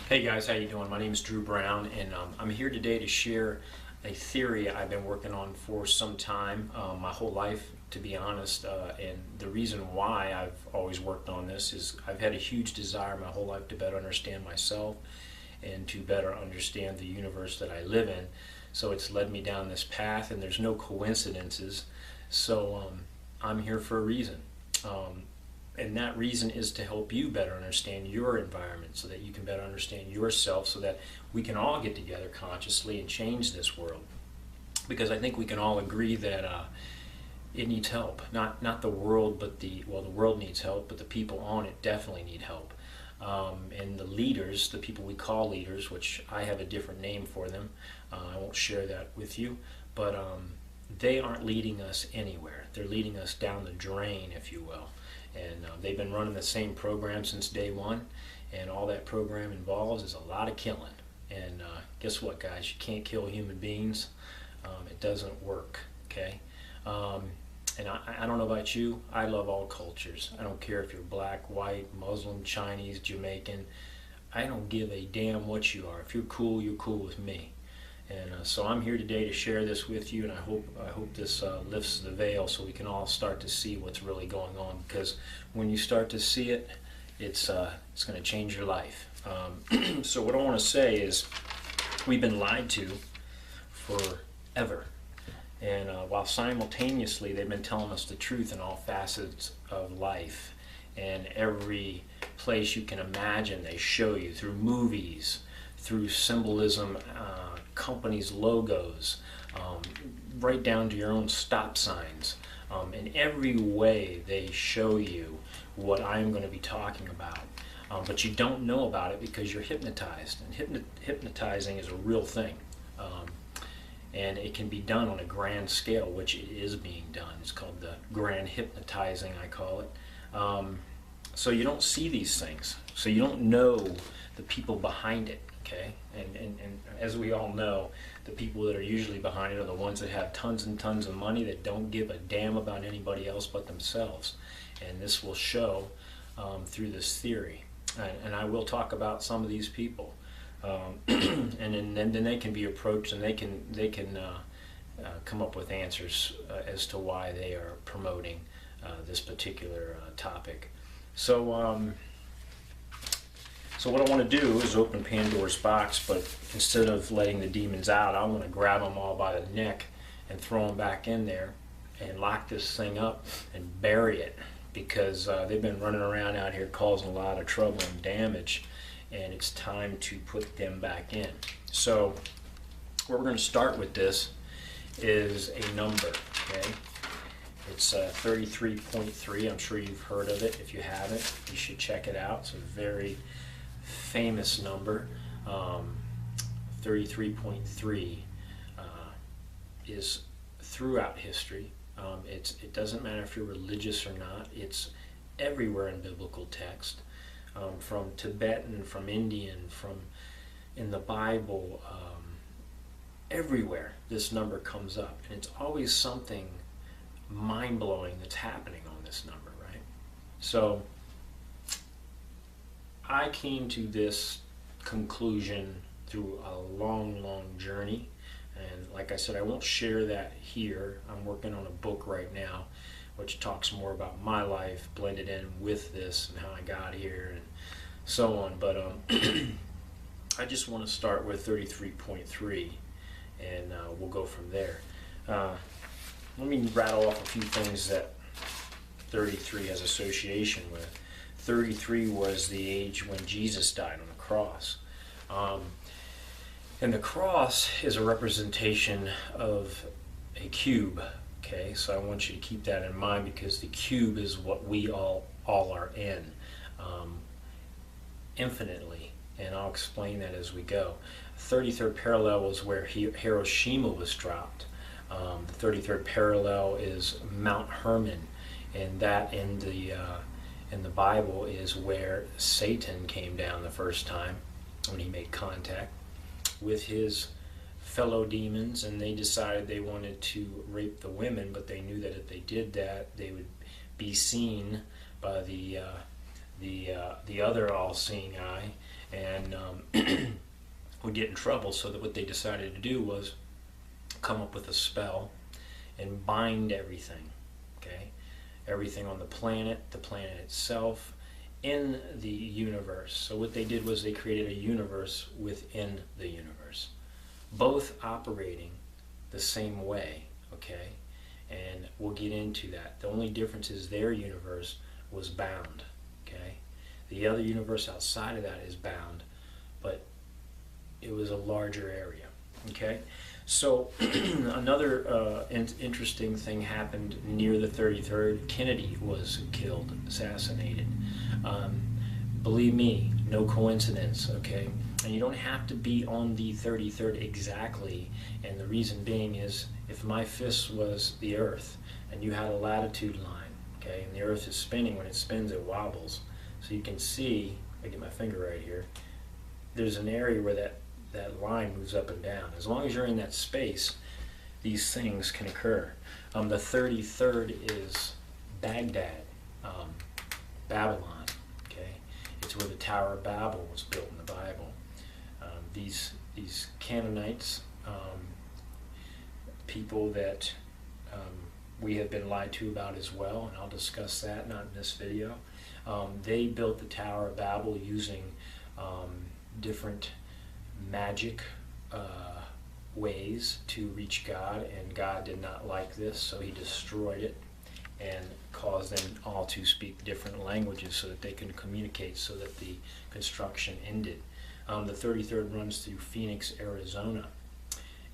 Hey guys, how you doing? My name is Drew Brown, and I'm here today to share a theory I've been working on for some time, my whole life, to be honest. And the reason why I've always worked on this is I've had a huge desire my whole life to better understand myself and to better understand the universe that I live in. So it's led me down this path, and there's no coincidences. So I'm here for a reason. Um, and that reason is to help you better understand your environment so that you can better understand yourself so that we can all get together consciously and change this world. Because I think we can all agree that it needs help. Not the world, but the world needs help, but the people on it definitely need help. And the leaders, the people we call leaders, which I have a different name for them, I won't share that with you, but they aren't leading us anywhere. They're leading us down the drain, if you will. And they've been running the same program since day one, and all that program involves is a lot of killing. And guess what, guys? You can't kill human beings. It doesn't work, okay? And I don't know about you, I love all cultures. I don't care if you're black, white, Muslim, Chinese, Jamaican. I don't give a damn what you are. If you're cool with me. And so I'm here today to share this with you, and I hope this lifts the veil so we can all start to see what's really going on. Because when you start to see it, it's going to change your life. So what I want to say is, we've been lied to forever, and while simultaneously they've been telling us the truth in all facets of life, and every place you can imagine they show you through movies, through symbolism, companies' logos, right down to your own stop signs. In every way they show you what I'm going to be talking about. But you don't know about it because you're hypnotized. And hypnotizing is a real thing. And it can be done on a grand scale, which it is being done. It's called the grand hypnotizing, I call it. So you don't see these things. So you don't know the people behind it. Okay, and as we all know, the people that are usually behind it are the ones that have tons and tons of money that don't give a damn about anybody else but themselves. And this will show through this theory. And I will talk about some of these people. And then they can be approached, and they can come up with answers as to why they are promoting this particular topic. So what I want to do is open Pandora's box, but instead of letting the demons out, I want to grab them all by the neck and throw them back in there and lock this thing up and bury it, because they've been running around out here causing a lot of trouble and damage, and it's time to put them back in. So where we're going to start with this is a number, okay? It's 33.3. I'm sure you've heard of it. If you haven't, you should check it out. It's a very famous number. 33.3 is throughout history. It doesn't matter if you're religious or not. It's everywhere in biblical text, from Tibetan, from Indian, from in the Bible. Everywhere this number comes up, and it's always something mind-blowing that's happening on this number, right? So I came to this conclusion through a long journey, and like I said, I won't share that here. I'm working on a book right now which talks more about my life blended in with this and how I got here and so on, but I just want to start with 33.3, and we'll go from there. Let me rattle off a few things that 33 has association with. 33 was the age when Jesus died on the cross. And the cross is a representation of a cube. Okay, so I want you to keep that in mind, because the cube is what we all are in, infinitely. And I'll explain that as we go. 33rd parallel was where Hiroshima was dropped. The 33rd parallel is Mount Hermon, and that in the Bible is where Satan came down the first time when he made contact with his fellow demons, and they decided they wanted to rape the women, but they knew that if they did that, they would be seen by the other all-seeing eye, and would get in trouble. So that what they decided to do was come up with a spell and bind everything, okay? Everything on the planet itself, in the universe. So what they did was they created a universe within the universe, both operating the same way, okay? And we'll get into that. The only difference is their universe was bound, okay? The other universe outside of that is bound, but it was a larger area, okay? So another interesting thing happened near the 33rd. Kennedy was killed, assassinated. Believe me, no coincidence, okay? And you don't have to be on the 33rd exactly, and the reason being is if my fist was the earth and you had a latitude line, okay, and the earth is spinning, when it spins it wobbles. So you can see, I get my finger right here, there's an area where that line moves up and down. As long as you're in that space, these things can occur. The 33rd is Baghdad, Babylon. Okay, it's where the Tower of Babel was built in the Bible. These Canaanites, people that we have been lied to about as well, and I'll discuss that not in this video. They built the Tower of Babel using different magic ways to reach God, and God did not like this, so he destroyed it and caused them all to speak different languages so that they can communicate, so that the construction ended. The 33rd runs through Phoenix, Arizona,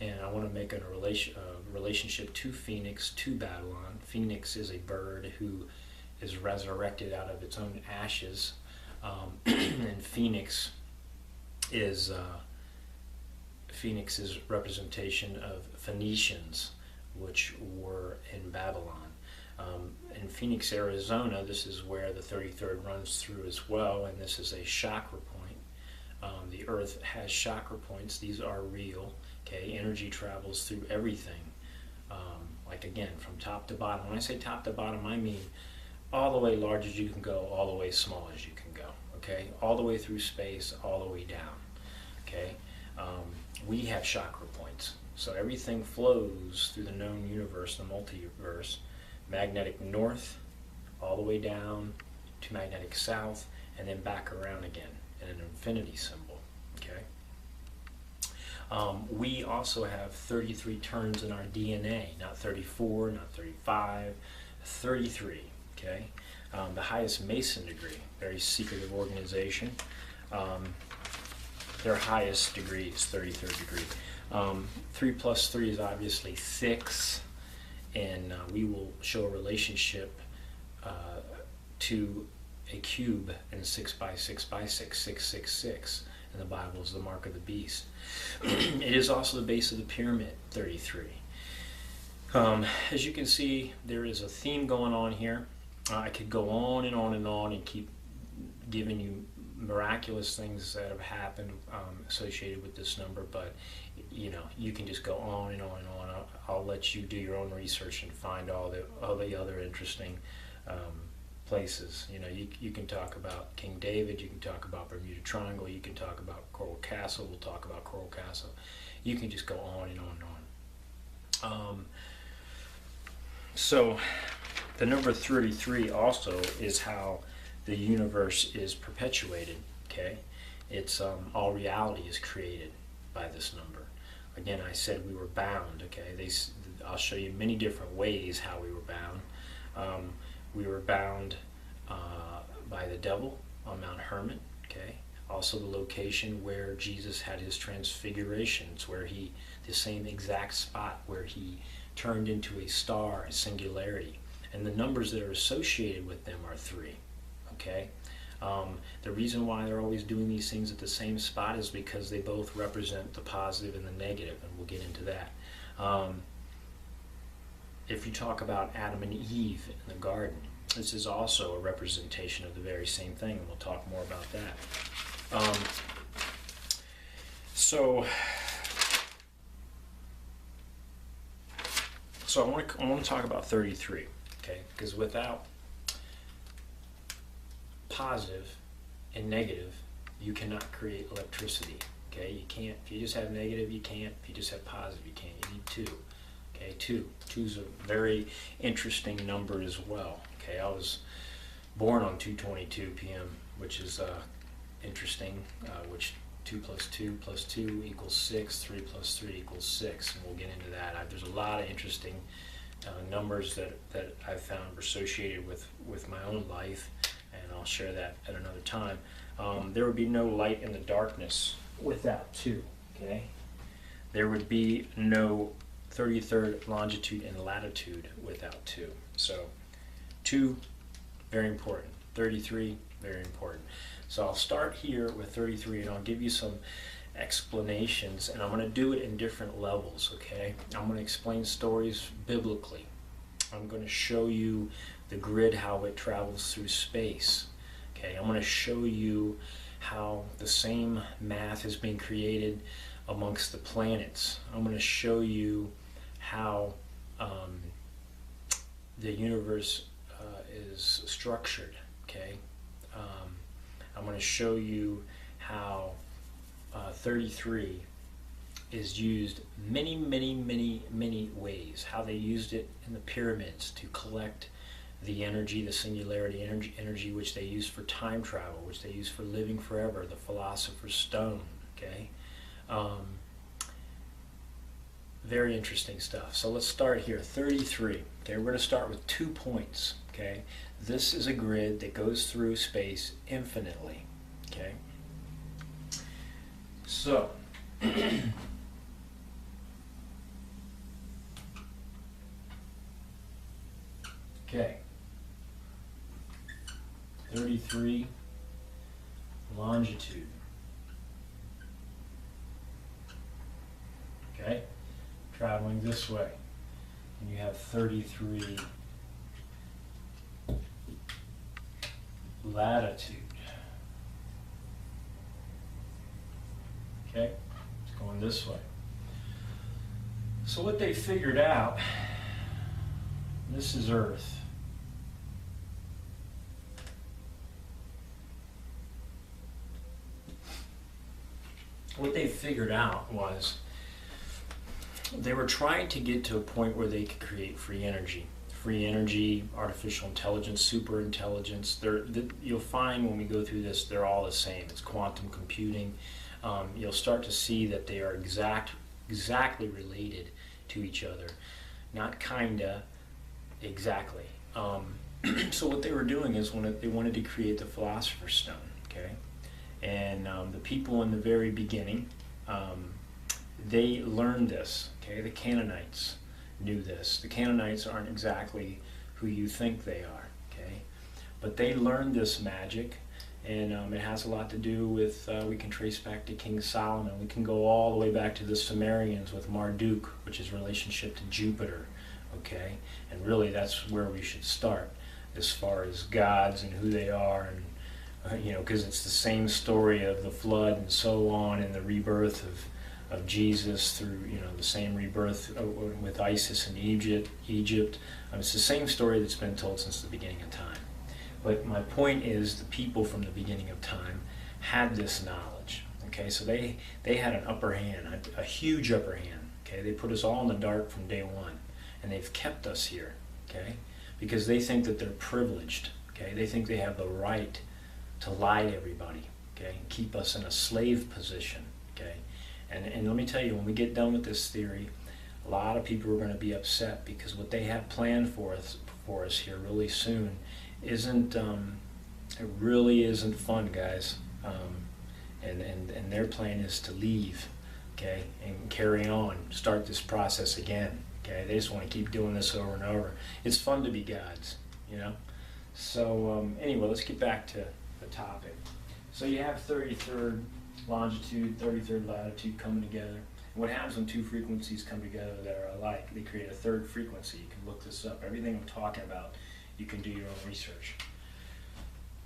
and I want to make a relationship to Phoenix, to Babylon. Phoenix is a bird who is resurrected out of its own ashes, and Phoenix's representation of Phoenicians, which were in Babylon. In Phoenix, Arizona, this is where the 33rd runs through as well, and this is a chakra point. The earth has chakra points. These are real. Okay, energy travels through everything. Like again, from top to bottom. When I say top to bottom, I mean all the way large as you can go, all the way small as you can go. Okay, all the way through space, all the way down. Okay, we have chakra points. So everything flows through the known universe, the multiverse, magnetic north, all the way down to magnetic south, and then back around again in an infinity symbol. Okay. We also have 33 turns in our DNA, not 34, not 35, 33. Okay. The highest Mason degree, very secretive organization. Their highest degree is 33rd degree. 3 plus 3 is obviously 6, and we will show a relationship to a cube in 6 by 6 by 6, 666. In the Bible is the mark of the beast. It is also the base of the pyramid, 33. As you can see, there is a theme going on here. I could go on and on and on and keep giving you miraculous things that have happened associated with this number, but you know, you can just go on and on and on. I'll let you do your own research and find all the other interesting places. You know, you can talk about King David, you can talk about Bermuda Triangle, you can talk about Coral Castle, we'll talk about Coral Castle. You can just go on and on and on. So the number 33 also is how the universe is perpetuated. Okay, it's all reality is created by this number. Again, I said we were bound. Okay, I'll show you many different ways how we were bound. We were bound by the devil on Mount Hermon. Okay, also the location where Jesus had his transfiguration. It's where the same exact spot where he turned into a star, a singularity, and the numbers that are associated with them are 3. Okay, the reason why they're always doing these things at the same spot is because they both represent the positive and the negative, and we'll get into that. If you talk about Adam and Eve in the garden, this is also a representation of the very same thing, and we'll talk more about that. So I want to talk about 33, okay? Because without positive and negative, you cannot create electricity. Okay, you can't. If you just have negative, you can't. If you just have positive, you can't. You need two. Okay, two. Two's a very interesting number as well. Okay, I was born on 2:22 p.m., which is interesting. Which 2 plus 2 plus 2 equals 6. 3 plus 3 equals 6, and we'll get into that. There's a lot of interesting numbers that I've found associated with my own life, and I'll share that at another time. There would be no light in the darkness without 2. Okay, there would be no 33rd longitude and latitude without 2. So 2, very important. 33, very important. So I'll start here with 33, and I'll give you some explanations, and I'm going to do it in different levels. Okay, I'm going to explain stories biblically. I'm going to show you the grid, how it travels through space. Okay, I'm going to show you how the same math is being created amongst the planets. I'm going to show you how the universe is structured. Okay, I'm going to show you how 33 is used many ways. How they used it in the pyramids to collect the energy, the singularity energy, which they used for time travel, which they used for living forever, the Philosopher's Stone. Okay, very interesting stuff. So let's start here. 33. Okay, we're going to start with 2 points. Okay, this is a grid that goes through space infinitely. Okay, so okay, 33 longitude. Okay, traveling this way, and you have 33 latitude. Okay, it's going this way. So what they figured out, this is Earth. What they figured out was they were trying to get to a point where they could create free energy. Free energy, artificial intelligence, super intelligence. You'll find when we go through this, they're all the same. It's quantum computing. You'll start to see that they are exactly related to each other. Not kinda, exactly. So what they were doing is they wanted to create the Philosopher's Stone. Okay, and the people in the very beginning, they learned this. Okay, the Canaanites knew this. The Canaanites aren't exactly who you think they are. Okay, but they learned this magic, and it has a lot to do with, we can trace back to King Solomon. We can go all the way back to the Sumerians with Marduk, which is relationship to Jupiter. Okay, and really that's where we should start as far as gods and who they are, and because it's the same story of the flood and so on, and the rebirth of Jesus through the same rebirth with Isis in Egypt. It's the same story that's been told since the beginning of time. But my point is, the people from the beginning of time had this knowledge. Okay, so they had an upper hand, a huge upper hand. Okay, they put us all in the dark from day one, and they've kept us here. Okay, because they think that they're privileged. Okay, they think they have the right to lie to everybody. Okay, and keep us in a slave position. Okay, and let me tell you, when we get done with this theory, a lot of people are going to be upset, because what they have planned for us here really soon isn't it really isn't fun, guys. And their plan is to leave, okay, and carry on, start this process again. Okay, they just want to keep doing this over and over. It's fun to be gods, So anyway, let's get back to the topic. So you have 33rd longitude, 33rd latitude coming together. And what happens when two frequencies come together that are alike? They create a third frequency. You can look this up. Everything I'm talking about, you can do your own research.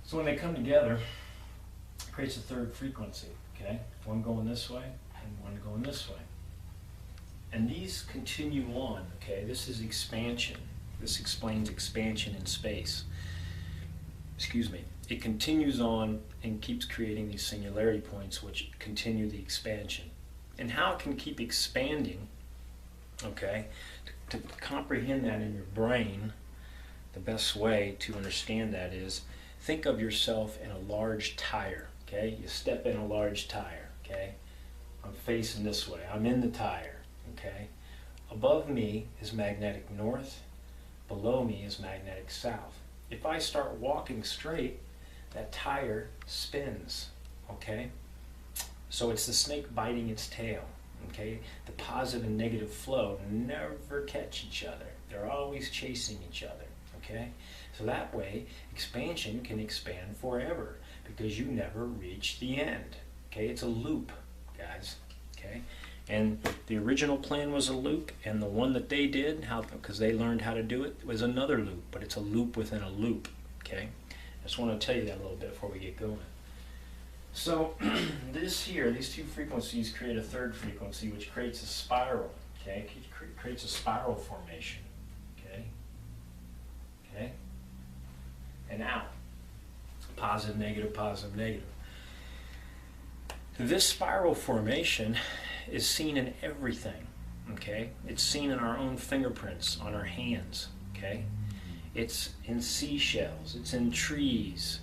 So when they come together, it creates a third frequency. Okay, one going this way and one going this way. And these continue on. Okay, this is expansion. This explains expansion in space. Excuse me. it continues on and keeps creating these singularity points which continue the expansion. And how it can keep expanding, okay, to comprehend that in your brain, the best way to understand that is think of yourself in a large tire, okay? You step in a large tire, okay? I'm facing this way. I'm in the tire, okay? Above me is magnetic north. Below me is magnetic south. If I start walking straight, that tire spins, okay? So it's the snake biting its tail, okay? The positive and negative flow never catch each other. They're always chasing each other, okay? So that way, expansion can expand forever because you never reach the end, okay? It's a loop, guys, okay? And the original plan was a loop, and the one that they did, because they learned how to do it, was another loop, but it's a loop within a loop, okay? I just want to tell you that a little bit before we get going. So this here, these two frequencies create a third frequency, which creates a spiral, okay? It creates a spiral formation, okay? Okay? And out. Positive, negative, positive, negative. This spiral formation is seen in everything, okay? It's seen in our own fingerprints on our hands, okay? It's in seashells, it's in trees,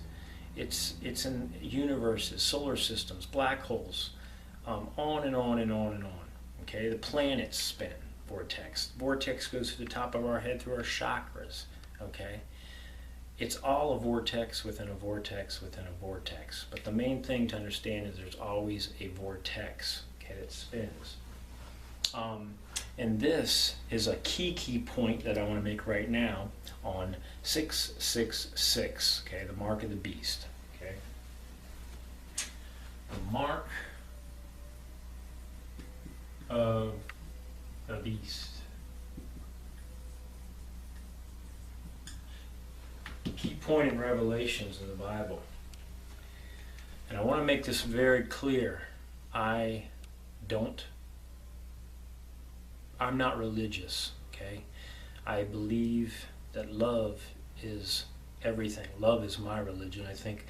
it's in universes, solar systems, black holes, on and on and on and on, okay? The planets spin, vortex. Vortex goes to the top of our head through our chakras, okay? It's all a vortex within a vortex within a vortex. But the main thing to understand is there's always a vortex, okay, that spins. And this is a key point that I want to make right now on 666, okay, the mark of the beast, okay? The mark of the beast. Key point in Revelations in the Bible. And I want to make this very clear. I'm not religious, okay? I believe that love is everything. Love is my religion. I think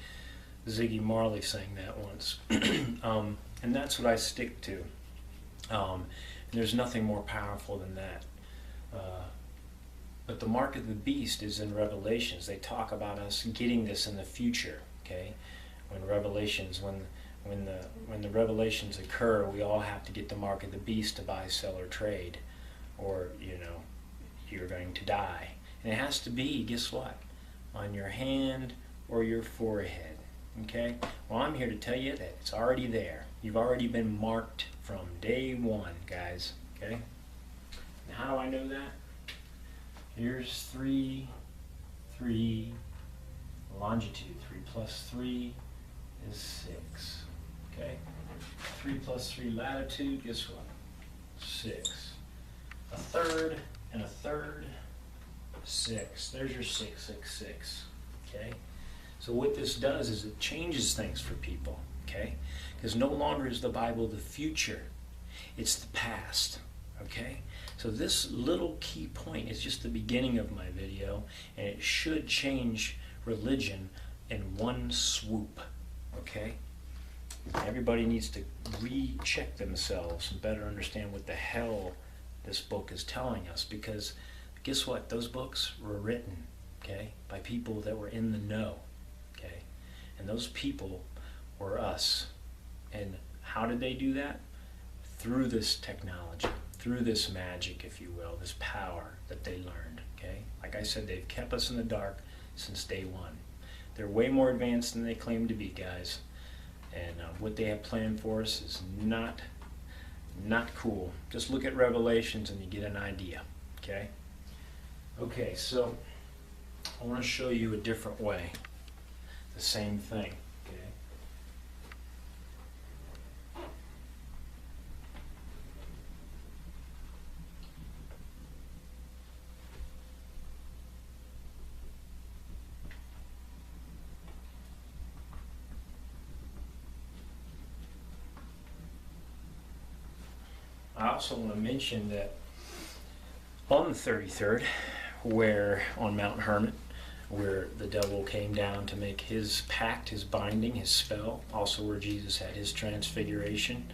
Ziggy Marley sang that once. And that's what I stick to. And there's nothing more powerful than that. But the mark of the beast is in Revelations. They talk about us getting this in the future, okay? When the revelations occur, we all have to get the mark of the beast to buy, sell, or trade, or you're going to die. And it has to be, guess what? On your hand or your forehead, okay? Well, I'm here to tell you that it's already there. You've already been marked from day one, guys, okay? And how do I know that? Here's 3, longitude. 3 plus 3 is 6. Okay? 3 plus 3 latitude, guess what? 6. A third and a third, 6. There's your 666. Okay? So what this does is it changes things for people. Okay? Because no longer is the Bible the future, it's the past. Okay? So this little key point is just the beginning of my video, and it should change religion in one swoop. Okay? Everybody needs to recheck themselves and better understand what the hell this book is telling us, because guess what? Those books were written, okay, by people that were in the know, okay? And those people were us. And how did they do that? Through this technology, through this magic, if you will, this power that they learned, okay? Like I said, they've kept us in the dark since day one. They're way more advanced than they claim to be, guys. And what they have planned for us is not cool. Just look at Revelations and you get an idea, okay? Okay, so I want to show you a different way. The same thing, okay? I also want to mention that on the 33rd, on Mount Hermon, where the devil came down to make his pact, his binding, his spell, also where Jesus had his transfiguration.